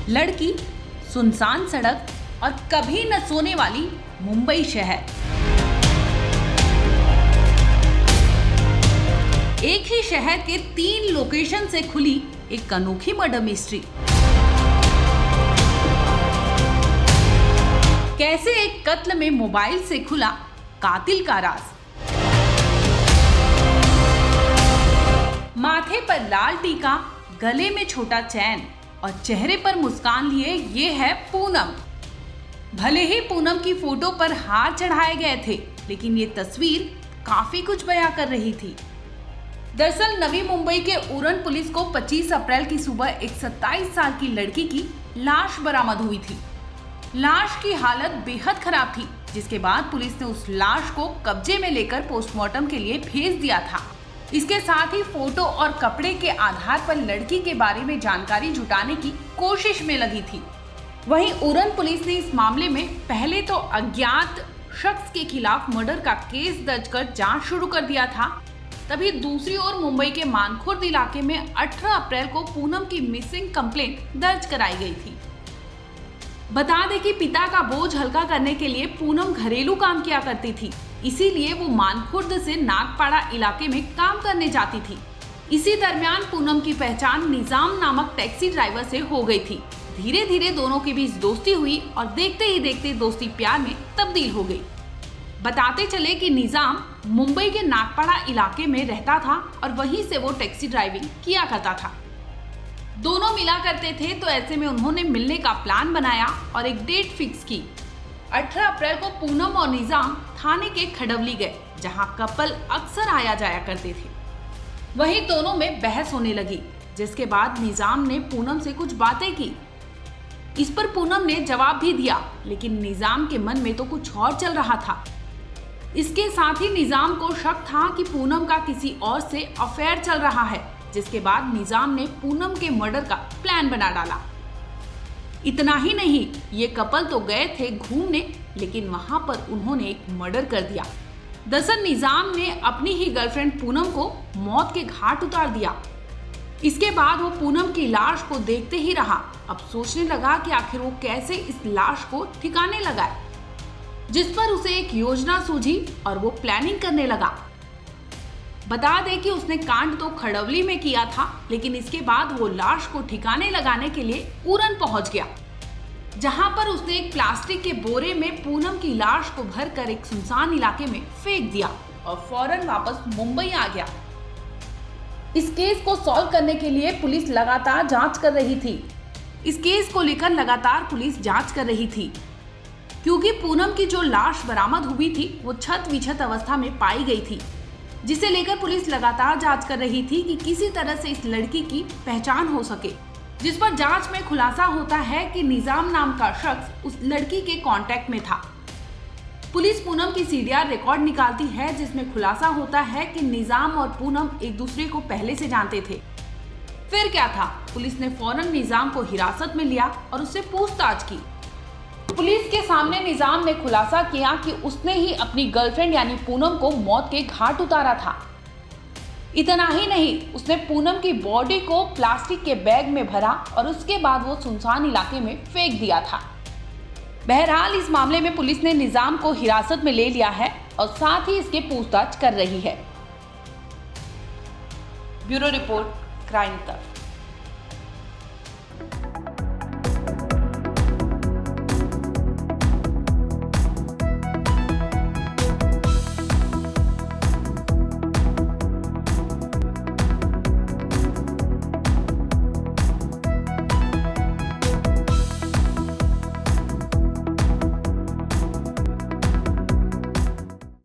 लड़की, सुनसान सड़क और कभी न सोने वाली मुंबई शहर। एक ही शहर के 3 लोकेशन से खुली एक अनोखी मर्डर मिस्ट्री। कैसे एक कत्ल में मोबाइल से खुला कातिल का राज। माथे पर लाल टीका, गले में छोटा चैन और चेहरे पर मुस्कान लिए ये है पूनम। भले ही पूनम की फोटो पर हार चढ़ाए गए थे, लेकिन ये तस्वीर काफी कुछ बयां कर रही थी। दरअसल नवी मुंबई के उरण पुलिस को 25 अप्रैल की सुबह एक 27 साल की लड़की की लाश बरामद हुई थी। लाश की हालत बेहद खराब थी, जिसके बाद पुलिस ने उस लाश को कब्जे में लेकर पोस्टमार्टम के लिए भेज दिया था। इसके साथ ही फोटो और कपड़े के आधार पर लड़की के बारे में जानकारी जुटाने की कोशिश में लगी थी। वहीं उरण पुलिस ने इस मामले में पहले तो अज्ञात शख्स के खिलाफ मर्डर का केस दर्ज कर जांच शुरू कर दिया था। तभी दूसरी ओर मुंबई के मानखुर्द इलाके में 18 अप्रैल को पूनम की मिसिंग कंप्लेंट दर्ज कराई गई थी। बता दें कि पिता का बोझ हल्का करने के लिए पूनम घरेलू काम किया करती थी, इसीलिए वो मानखुर्द से नागपाड़ा इलाके में काम करने जाती थी। इसी दरमियान पूनम की पहचान निजाम नामक टैक्सी ड्राइवर से हो गई थी। धीरे धीरे दोनों के बीच दोस्ती हुई और देखते ही देखते दोस्ती प्यार में तब्दील हो गई। बताते चले कि निजाम मुंबई के नागपाड़ा इलाके में रहता था और वहीं से वो टैक्सी ड्राइविंग किया करता था। दोनों मिला करते थे, तो ऐसे में उन्होंने मिलने का प्लान बनाया और एक डेट फिक्स की। 18 अप्रैल को पूनम और निजाम थाने के खडवली गए, जहां कपल अक्सर आया जाया करते थे। वहीं दोनों में बहस होने लगी, जिसके बाद निजाम ने पूनम से कुछ बातें की। इस पर पूनम ने जवाब भी दिया, लेकिन निजाम के मन में तो कुछ और चल रहा था। इसके साथ ही निजाम को शक था कि पूनम का किसी और से अफेयर चल रहा है, जिसके बाद निजाम ने पूनम के मर्डर का प्लान बना डाला। इतना ही नहीं, ये कपल तो गए थे घूमने, लेकिन वहां पर उन्होंने एक मर्डर कर दिया। दरअसल निजाम ने अपनी ही गर्लफ्रेंड पूनम को मौत के घाट उतार दिया। इसके बाद वो पूनम की लाश को देखते ही रहा। अब सोचने लगा कि आखिर वो कैसे इस लाश को ठिकाने लगाए, जिस पर उसे एक योजना सूझी और वो प्लानिंग करने लगा। बता दें कि उसने कांड तो खडवली में किया था, लेकिन इसके बाद वो लाश को ठिकाने लगाने के लिए उरण पहुंच गया, जहां पर उसने एक प्लास्टिक के बोरे में पूनम की लाश को भरकर एक सुनसान इलाके में फेंक दिया और फौरन वापस मुंबई आ गया। इस केस को सॉल्व करने के लिए पुलिस लगातार जांच कर रही थी। इस केस को लेकर लगातार पुलिस जांच कर रही थी, क्योंकि पूनम की जो लाश बरामद हुई थी वो छत विछत अवस्था में पाई गई थी, जिसे लेकर पुलिस लगातार जांच कर रही थी कि किसी तरह से इस लड़की की पहचान हो सके। जिस पर जांच में खुलासा होता है कि निजाम नाम का शख्स उस लड़की के कांटेक्ट में था। पुलिस पूनम की सीडीआर रिकॉर्ड निकालती है, जिसमें खुलासा होता है कि निजाम और पूनम एक दूसरे को पहले से जानते थे। फिर क्या था, पुलिस ने फौरन निजाम को हिरासत में लिया और उससे पूछताछ की। पुलिस के सामने निजाम ने खुलासा किया कि उसने ही अपनी गर्लफ्रेंड यानी पूनम को मौत के घाट उतारा था। इतना ही नहीं, उसने पूनम की बॉडी को प्लास्टिक के बैग में भरा और उसके बाद वो सुनसान इलाके में फेंक दिया था। बहरहाल इस मामले में पुलिस ने निजाम को हिरासत में ले लिया है और साथ ही इसके पूछताछ कर रही है। ब्यूरो रिपोर्ट, क्राइम तक।